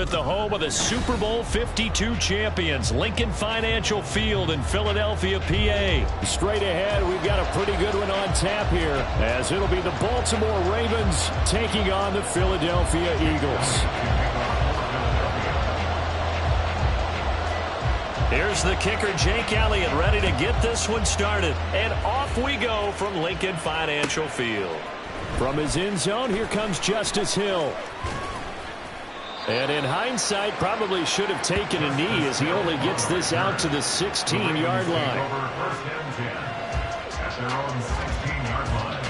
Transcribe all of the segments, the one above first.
at the home of the Super Bowl 52 champions, Lincoln Financial Field in Philadelphia, PA. Straight ahead, we've got a pretty good one on tap here, as it'll be the Baltimore Ravens taking on the Philadelphia Eagles. Here's the kicker, Jake Elliott, ready to get this one started. And off we go from Lincoln Financial Field. From his end zone, here comes Justice Hill. And in hindsight, probably should have taken a knee as he only gets this out to the 16-yard line. First and 10 at their own 16-yard line.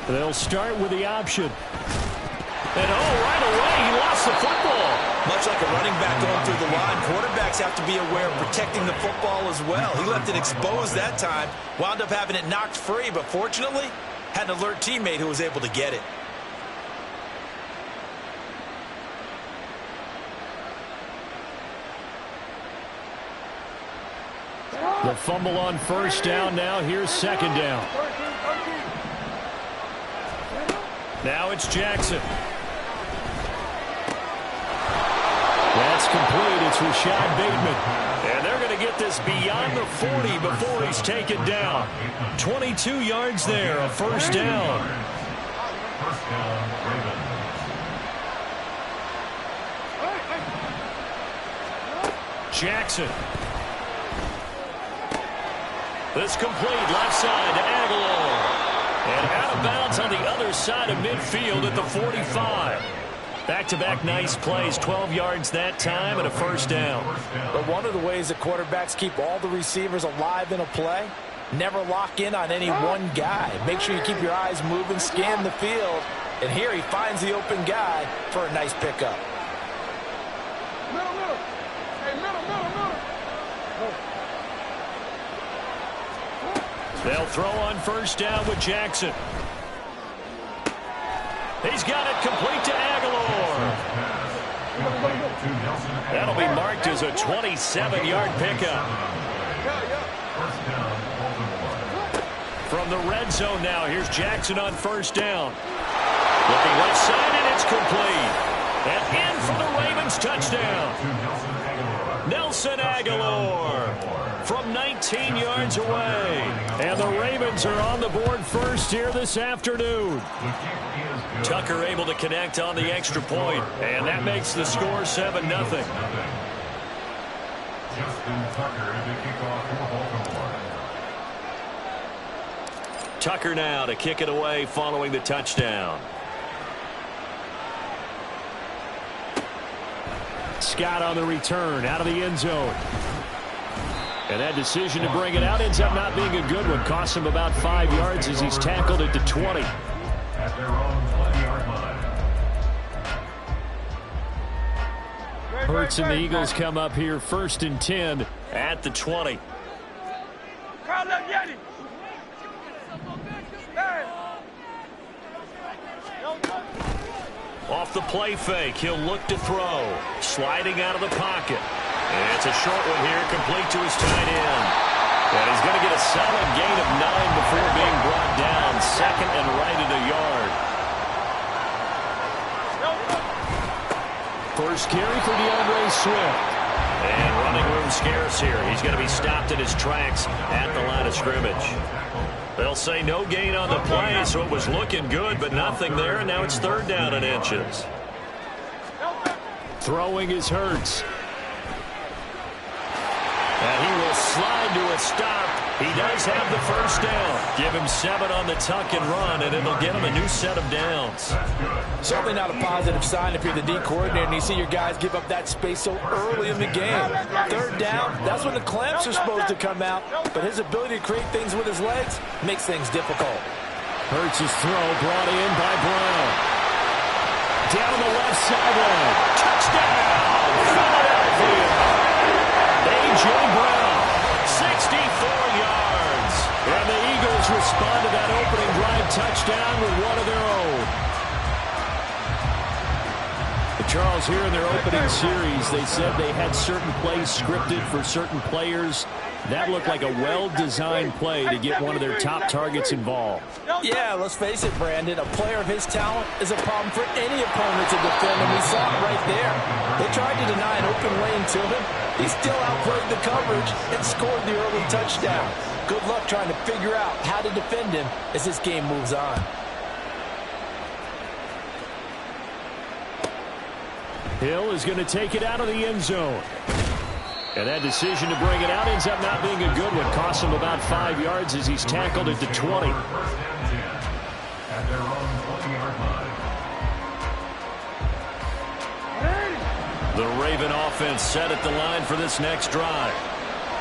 They'll start with the option. And right away, he lost the football. Much like a running back going through the line, quarterbacks have to be aware of protecting the football as well. He left it exposed that time, wound up having it knocked free, but fortunately, had an alert teammate who was able to get it. The fumble on first down. Now here's second down. Now it's Jackson. That's complete. It's Rashad Bateman. And they're going to get this beyond the 40 before he's taken down. 22 yards there, a first down. First down, Ravens. Jackson. This complete, left side to Aguilar. And out of bounds on the other side of midfield at the 45. Back-to-back nice plays, 12 yards that time and a first down. But one of the ways that quarterbacks keep all the receivers alive in a play, never lock in on any one guy. Make sure you keep your eyes moving, scan the field. And here he finds the open guy for a nice pickup. Middle. Hey, middle. They'll throw on first down with Jackson. He's got it complete to Aguilar. That'll be marked as a 27-yard pickup. From the red zone now, here's Jackson on first down. Looking left side, and it's complete. And in for the Ravens touchdown. Nelson Aguilar from 19 yards away. And the Ravens are on the board first here this afternoon. Tucker able to connect on the extra point, and that makes the score 7-0. Tucker now to kick it away following the touchdown. Scott on the return out of the end zone. And that decision to bring it out ends up not being a good one. Costs him about 5 yards as he's tackled at the 20. At their own 20-yard line. Hurts and the Eagles come up here first and 10 at the 20. Off the play fake, he'll look to throw. Sliding out of the pocket. And it's a short one here, complete to his tight end. And he's going to get a solid gain of 9 before being brought down. Second and right at a yard. First carry for DeAndre Swift. And running room scarce here. He's going to be stopped in his tracks at the line of scrimmage. They'll say no gain on the play, so it was looking good, but nothing there, and now it's third down in inches. Throwing is Hurts. And he will slide to a stop. He does have the first down. Give him 7 on the tuck and run, and it'll get him a new set of downs. Certainly not a positive sign if you're the D coordinator and you see your guys give up that space so early in the game. Third down, that's when the clamps are supposed to come out, but his ability to create things with his legs makes things difficult. Hurts' throw brought in by Brown. Down the left sideline. Touchdown, Philadelphia. A.J. Brown, 64 yards. And the Eagles respond to that opening drive touchdown with one of their own. The Charles, here in their opening series, they said they had certain plays scripted for certain players. That looked like a well-designed play to get one of their top targets involved. Yeah, let's face it, Brandon. A player of his talent is a problem for any opponent to defend, and we saw it right there. They tried to deny an open lane to him. He still outplayed the coverage and scored the early touchdown. Good luck trying to figure out how to defend him as this game moves on. Hill is going to take it out of the end zone. And that decision to bring it out ends up not being a good one. Costs him about 5 yards as he's tackled at the 20. The Raven offense set at the line for this next drive.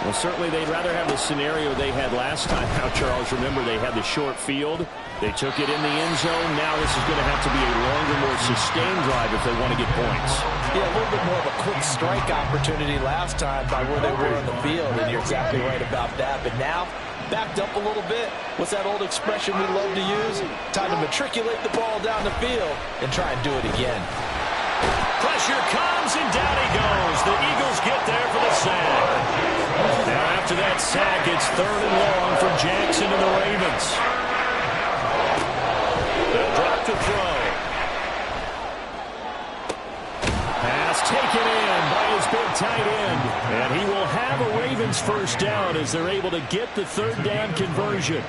Well, certainly they'd rather have the scenario they had last time. Now, Charles, remember they had the short field. They took it in the end zone. Now this is going to have to be a longer, more sustained drive if they want to get points. Yeah, a little bit more of a quick strike opportunity last time by where they were on the field, and you're exactly right about that. But now, backed up a little bit. What's that old expression we love to use? Time to matriculate the ball down the field and try and do it again. Pressure comes, and down he goes. The Eagles get there for the sack. Now after that sack, it's 3rd and long for Jackson and the Ravens. They'll drop to throw. Pass taken in by his big tight end. And he will have a Ravens first down as they're able to get the 3rd down conversion.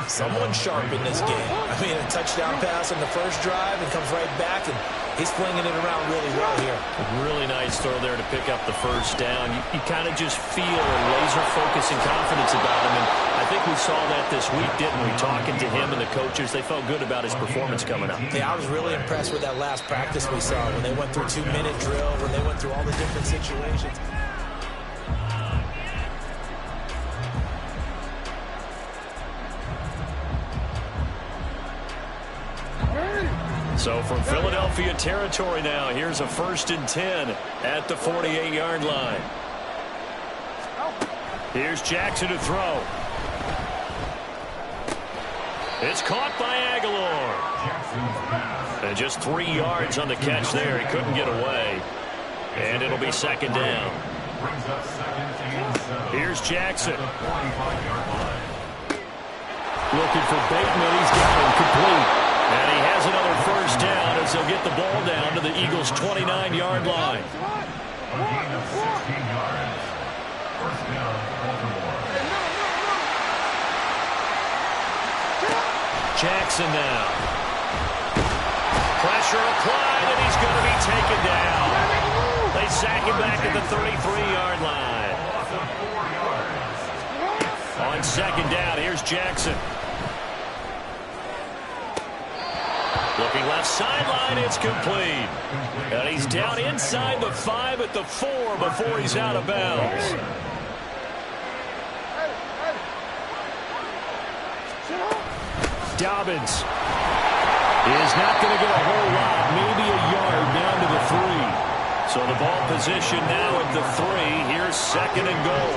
Someone sharp in this game. I mean, a touchdown pass on the first drive and comes right back, and he's flinging it around really well here. Really nice throw there to pick up the first down. You kind of just feel a laser focus and confidence about him, and I think we saw that this week, didn't we? Talking to him and the coaches, they felt good about his performance coming up. Yeah, I was really impressed with that last practice we saw when they went through 2-minute drill, when they went through all the different situations. So from Philadelphia territory now, here's a 1st and 10 at the 48-yard line. Here's Jackson to throw. It's caught by Aguilar. And just 3 yards on the catch there. He couldn't get away. And it'll be 2nd down. Here's Jackson. Looking for Bateman. He's got him complete. And he has another first down as they'll get the ball down to the Eagles' 29-yard line. Jackson now. Pressure applied, and he's going to be taken down. They sack him back at the 33-yard line. On 2nd down, here's Jackson. Looking left sideline, it's complete. And he's down inside the 5 at the 4 before he's out of bounds. Dobbins is not going to get a whole lot, maybe a yard down to the 3. So the ball position now at the 3. Here's 2nd and goal.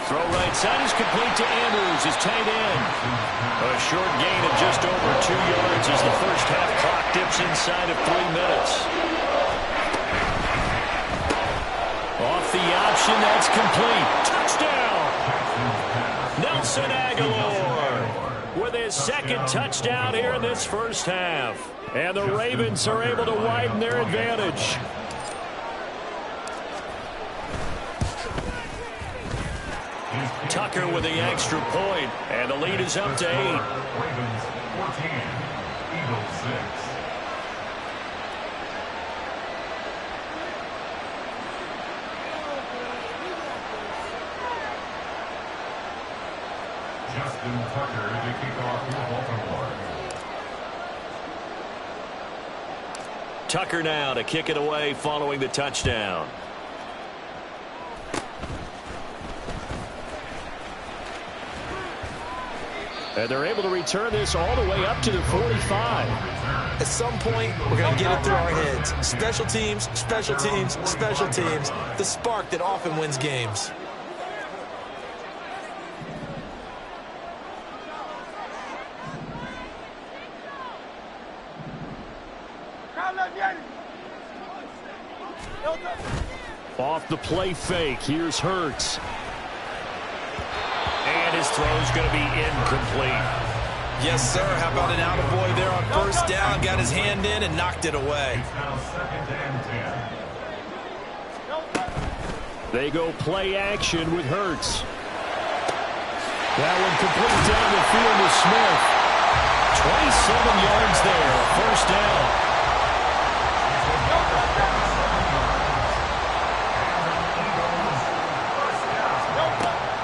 Throw right side is complete to Andrews, his tight end. A short gain of just over 2 yards as the first half clock dips inside of 3 minutes. Off the option, that's complete. Touchdown! Nelson Aguilar with his 2nd touchdown here in this first half. And the Ravens are able to widen their advantage. Tucker with the extra point, and the lead is up to 8. Ravens 14, Eagles 6. Justin Tucker to kick off for Baltimore. Tucker now to kick it away following the touchdown. And they're able to return this all the way up to the 45. At some point, we're going to get it through our heads. Special teams, special teams, special teams. The spark that often wins games. Off the play fake, here's Hurts. And his throw's going to be incomplete. Yes, sir. How about an attaboy there on first down? Got his hand in and knocked it away. Now second and 10. They go play action with Hurts. That one complete down the field to Smith. 27 yards there, first down.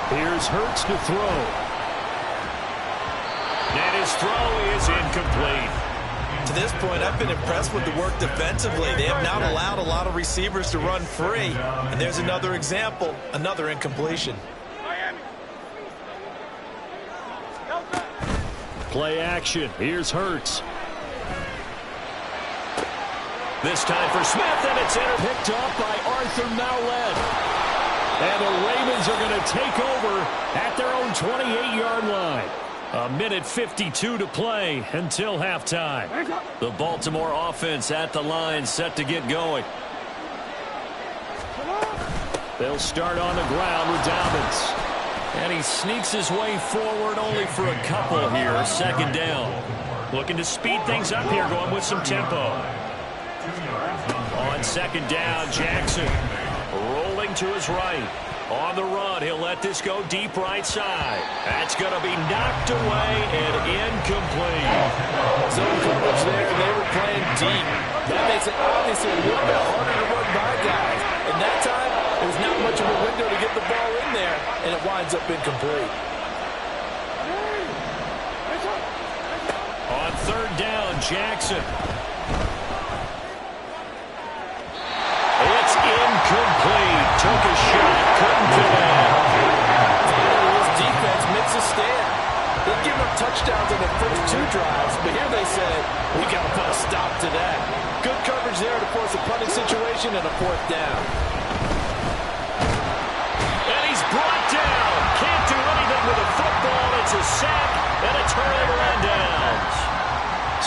Here's Hurts to throw. And his throw is incomplete. To this point, I've been impressed with the work defensively. They have not allowed a lot of receivers to run free. And there's another example, another incompletion. Play action. Here's Hurts. This time for Smith, and it's Picked up by Arthur Maulet. And the Ravens are going to take over at their own 28-yard line. A minute 52 to play until halftime. The Baltimore offense at the line, set to get going. They'll start on the ground with Dobbins. And he sneaks his way forward only for a couple here. Second down. Looking to speed things up here, going with some tempo. On second down, Jackson rolling to his right. On the run, he'll let this go deep right side. That's going to be knocked away and incomplete. Zone coverage there, they were playing deep. That makes it obviously a little bit harder to run by guys. And that time, there's not much of a window to get the ball in there, and it winds up incomplete. On third down, Jackson. It's incomplete. Took a shot, couldn't get in. This defense makes a stand. They've given up touchdowns on the first two drives, but here they said, we got to put a stop to that. Good coverage there to force a punting situation and a fourth down. And he's brought down. Can't do anything with a football. It's a sack and a turnover on downs.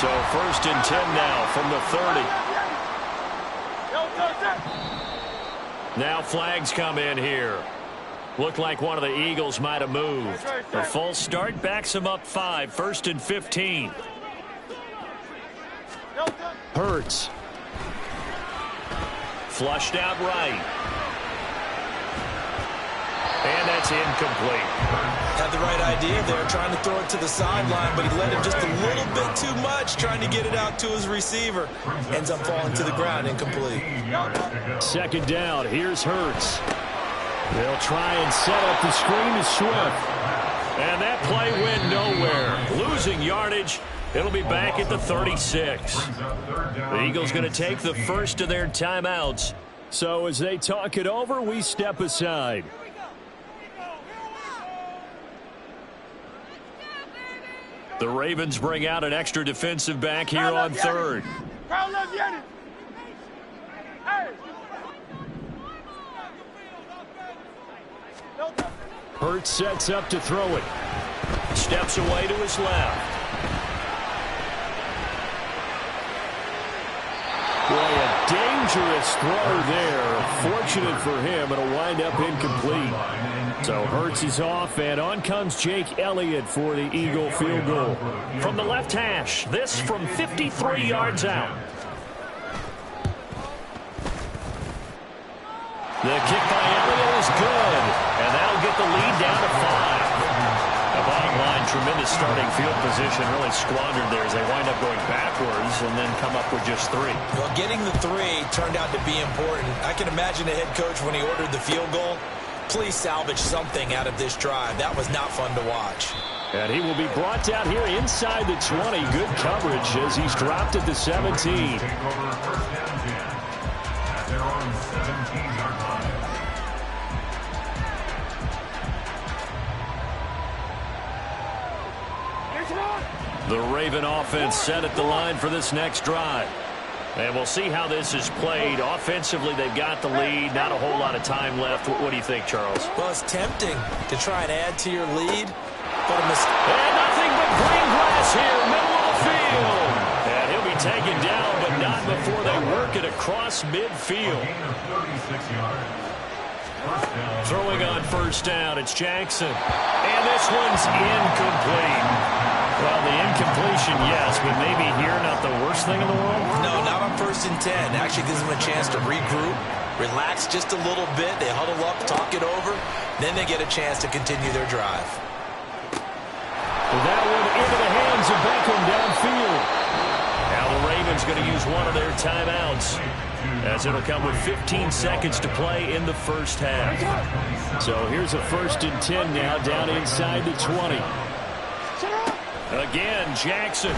So first and 10 now from the 30. Now flags come in here. Looked like one of the Eagles might have moved. A false start backs him up 5. First and 15. Hurts. Flushed out right. And that's incomplete. Had the right idea there, trying to throw it to the sideline, but he let him just a little bit too much, trying to get it out to his receiver. Ends up falling to the ground, incomplete. Second down, here's Hurts. They'll try and set up the screen to Swift. And that play went nowhere. Losing yardage. It'll be back at the 36. The Eagles going to take the first of their timeouts. So as they talk it over, we step aside. The Ravens bring out an extra defensive back here on third. Hurts sets up to throw it. Steps away to his left. Boy, a dangerous throw there. Fortunate for him, it'll wind up incomplete. So Hurts is off, and on comes Jake Elliott for the Eagle field goal. From the left hash, this from 53 yards out. The kick by Elliott is good, and that'll get the lead down to 5. The bottom line, tremendous starting field position, really squandered there as they wind up going backwards and then come up with just 3. Well, getting the 3 turned out to be important. I can imagine the head coach when he ordered the field goal. Please salvage something out of this drive. That was not fun to watch. And he will be brought down here inside the 20. Good coverage as he's dropped at the 17. Take over first and 10 at their own 17-yard line. The Raven offense set at the line for this next drive. And we'll see how this is played. Offensively, they've got the lead. Not a whole lot of time left. What do you think, Charles? Well, it's tempting to try and add to your lead. But a mistake. And nothing but green grass here, middle of the field. And he'll be taken down, but but not before they work it across midfield. Gain of 36 yards. First down. Throwing on first down, it's Jackson. And this one's incomplete. Well, the incompletion, yes, but maybe here not the worst thing in the world? No, not on 1st and 10. Actually gives them a chance to regroup, relax just a little bit. They huddle up, talk it over. Then they get a chance to continue their drive. That one into the hands of Beckham downfield. Now the Ravens going to use one of their timeouts, as it'll come with 15 seconds to play in the first half. So here's a 1st and 10 now, down inside the 20. Again, Jackson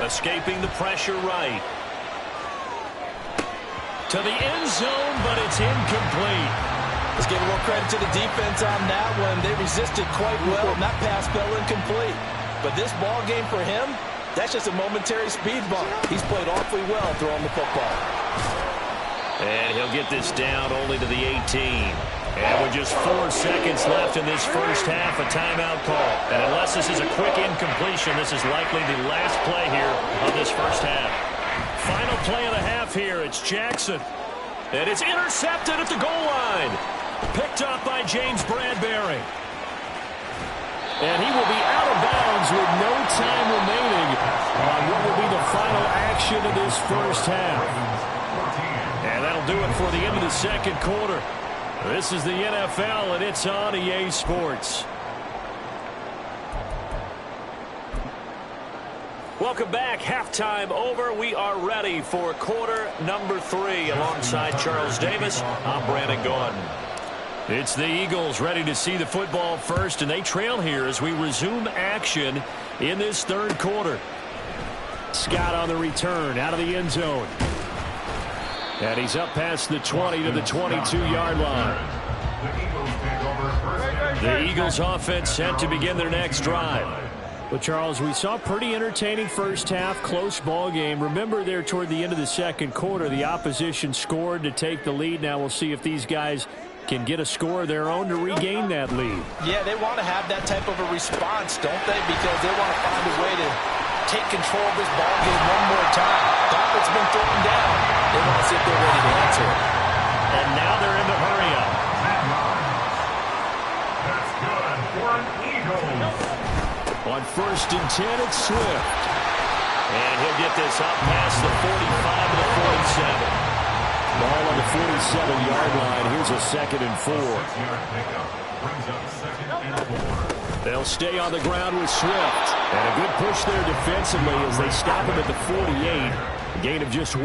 escaping the pressure right. To the end zone, but it's incomplete. Let's give a little credit to the defense on that one. They resisted quite well, and that pass fell incomplete. But this ball game for him, that's just a momentary speed bump. He's played awfully well throwing the football. And he'll get this down only to the 18. And with just 4 seconds left in this first half, a timeout call. And unless this is a quick incompletion, this is likely the last play here of this first half. Final play of the half here. It's Jackson. And it's intercepted at the goal line. Picked up by James Bradbury. And he will be out of bounds with no time remaining on what will be the final action of this first half. And that'll do it for the end of the second quarter. This is the NFL, and it's on EA Sports. Welcome back. Halftime over. We are ready for quarter number 3. Alongside Charles Davis, I'm Brandon Gordon. It's the Eagles ready to see the football first, and they trail here as we resume action in this third quarter. Scott on the return out of the end zone. And he's up past the 20 to the 22-yard line. The Eagles offense set to begin their next drive. Well, Charles, we saw a pretty entertaining first half, close ball game. Remember there toward the end of the second quarter, the opposition scored to take the lead. Now we'll see if these guys can get a score of their own to regain that lead. Yeah, they want to have that type of a response, don't they? Because they want to find a way to take control of this ball game one more time. Gauntlet's been thrown down. They want to see if they're ready to answer it. And now they're in the hurry up. That's good for an Eagle. On 1st and 10, it's Swift. And he'll get this up past the 45 to the 47. Ball on the 47-yard line. Here's a 2nd and 4. 6-yard pickup brings up 2nd and 4. They'll stay on the ground with Swift. And a good push there defensively as they stop him at the 48. A gain of just 1.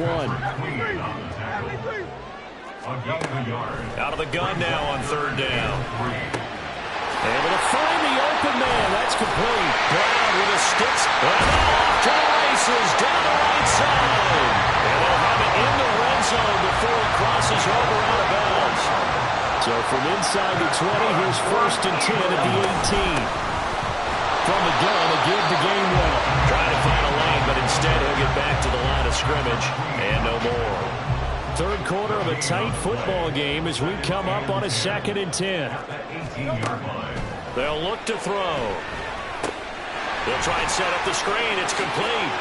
Out of the gun now on 3rd down. Able to find the open man. That's complete. Brown with a stick. And off to the races down the right side. And they'll have it in the red zone before he crosses over out of bounds. So from inside the 20, here's 1st and 10 at the 18. From the gun, a give to Gainwell. Trying to find a lane, but instead he'll get back to the line of scrimmage. And no more. Third quarter of a tight football game as we come up on a 2nd and 10. They'll look to throw. They'll try and set up the screen. It's complete.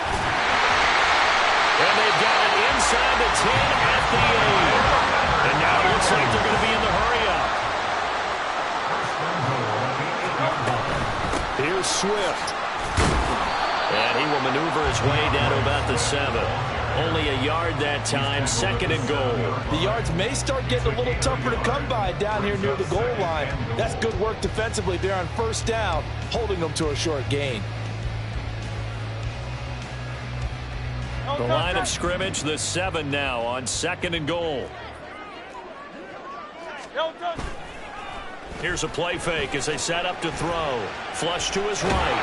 And they've got it inside the 10 at the 8. And now it looks like they're going to be in the hurry-up. Here's Swift. And he will maneuver his way down to about the 7. Only a yard that time, 2nd and goal. The yards may start getting a little tougher to come by down here near the goal line. That's good work defensively there on 1st down, holding them to a short gain. The line of scrimmage, the 7 now on 2nd and goal. Here's a play fake as they set up to throw. Flush to his right.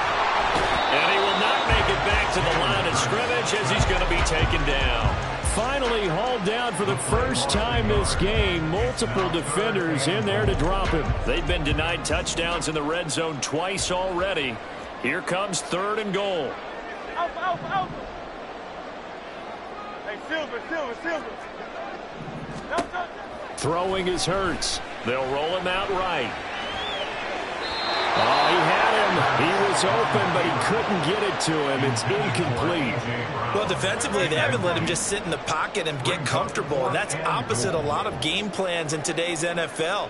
And he will not make it back to the line of scrimmage as he's going to be taken down. Finally hauled down for the first time this game. Multiple defenders in there to drop him. They've been denied touchdowns in the red zone twice already. Here comes 3rd and goal. Out. Hey, Silver. Throwing is Hurts. They'll roll him out right. Oh, he had him. He was open, but he couldn't get it to him. It's incomplete. Well, defensively, they haven't let him just sit in the pocket and get comfortable, and that's opposite a lot of game plans in today's NFL.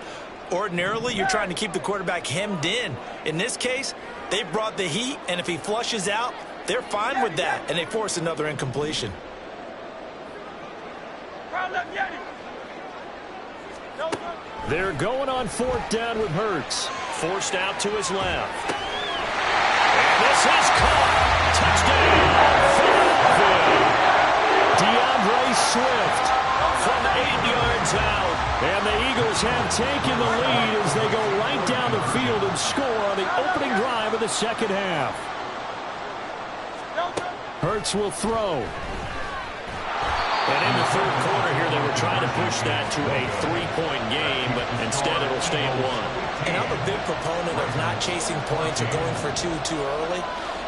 Ordinarily, you're trying to keep the quarterback hemmed in. In this case, they brought the heat, and if he flushes out, they're fine with that, and they force another incompletion. They're going on 4th down with Hurts. Forced out to his left. And this is caught. Touchdown, Philadelphia. DeAndre Swift from 8 yards out. And the Eagles have taken the lead as they go right down the field and score on the opening drive of the second half. Hurts will throw. And in the third quarter here, they were trying to push that to a 3-point game, but instead it'll stay at 1. And I'm a big proponent of not chasing points or going for two too early.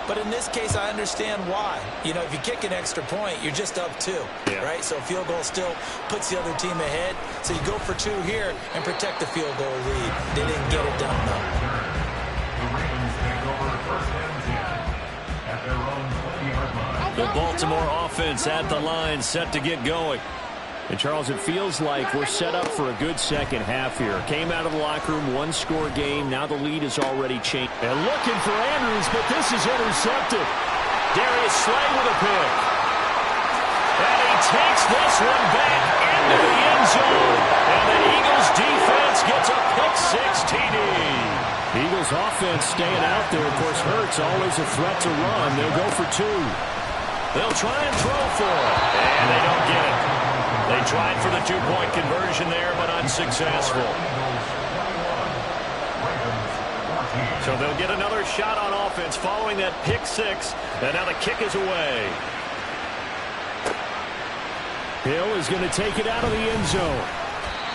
But in this case, I understand why. You know, if you kick an extra point, you're just up 2, right? So a field goal still puts the other team ahead. So you go for 2 here and protect the field goal lead. They didn't get it done, though. The Ravens take over first and 10 at their own 20-yard line. The Baltimore offense at the line, set to get going. And, Charles, it feels like we're set up for a good second half here. Came out of the locker room, 1-score game. Now the lead is already changed. And looking for Andrews, but this is intercepted. Darius Slay with a pick. And he takes this one back into the end zone. And the Eagles defense gets a pick-6 TD. Eagles offense staying out there. Of course, Hurts always a threat to run. They'll go for 2. They'll try and throw for it. And they don't get it. They tried for the 2-point conversion there, but unsuccessful. So they'll get another shot on offense following that pick-6. And now the kick is away. Hill is going to take it out of the end zone.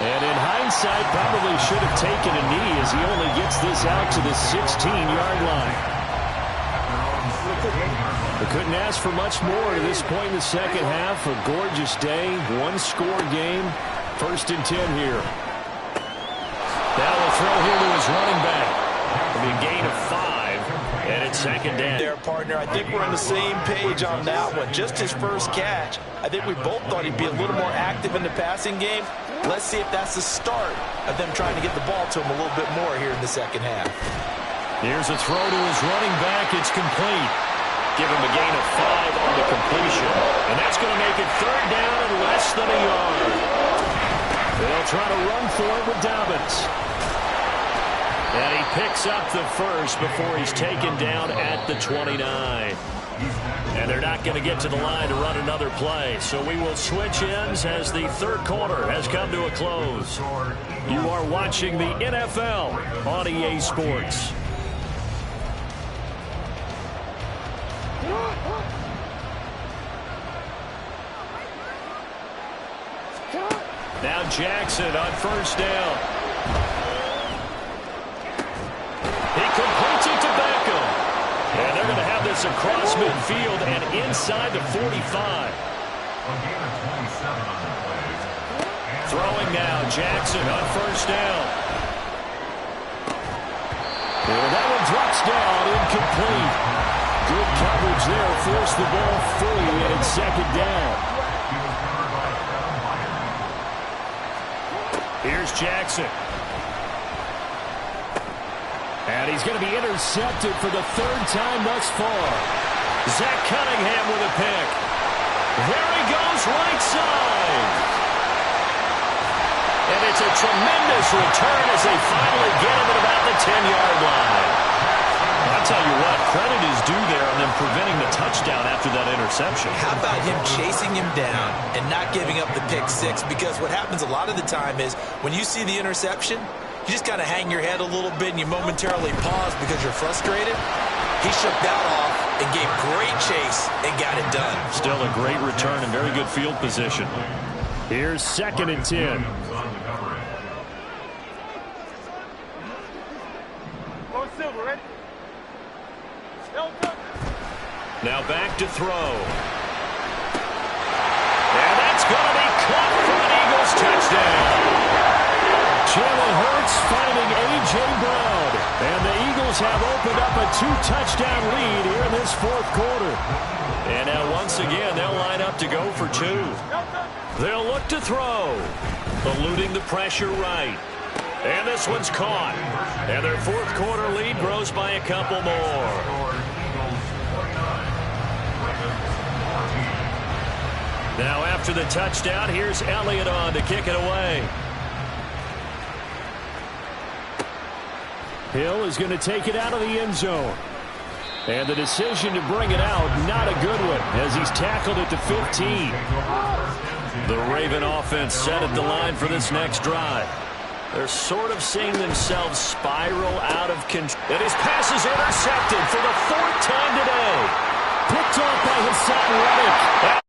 And in hindsight, probably should have taken a knee as he only gets this out to the 16-yard line. But couldn't ask for much more to this point in the second half. A gorgeous day, 1-score game. 1st and 10 here. Now we'll throw here to his running back. It'll be a gain of 5, and it's 2nd down. There, partner. I think we're on the same page on that one. Just his first catch. I think we both thought he'd be a little more active in the passing game. Let's see if that's the start of them trying to get the ball to him a little bit more here in the second half. Here's a throw to his running back. It's complete. Give him a gain of 5 on the completion. And that's going to make it 3rd down and less than a yard. They'll try to run for it with Dobbins. And he picks up the first before he's taken down at the 29. And they're not going to get to the line to run another play. So we will switch ends as the third quarter has come to a close. You are watching the NFL on EA Sports. Now Jackson on 1st down. He completes it to Beckham. And they're going to have this across midfield and inside the 45. Throwing now, Jackson on 1st down. And that one drops down, incomplete. Good coverage there, forced the ball free, and it's 2nd down. Here's Jackson. And he's going to be intercepted for the 3rd time thus far. Zach Cunningham with a pick. There he goes, right side. And it's a tremendous return as they finally get him at about the 10-yard line. I'll tell you what, credit is due there on them preventing the touchdown after that interception. How about him chasing him down and not giving up the pick-6? Because what happens a lot of the time is when you see the interception, you just kind of hang your head a little bit and you momentarily pause because you're frustrated. He shook that off and gave great chase and got it done. Still a great return and very good field position. Here's 2nd and 10. Now back to throw. And that's going to be caught for an Eagles touchdown. Jalen Hurts finding A.J. Brown. And the Eagles have opened up a 2-touchdown lead here in this fourth quarter. And now once again, they'll line up to go for 2. They'll look to throw. Eluding the pressure right. And this one's caught. And their fourth quarter lead grows by a couple more. Now after the touchdown, here's Elliott on to kick it away. Hill is going to take it out of the end zone. And the decision to bring it out, not a good one, as he's tackled it to 15. The Raven offense set at the line for this next drive. They're sort of seeing themselves spiral out of control. And his pass is intercepted for the 4th time today. Picked off by Hassan Reddick.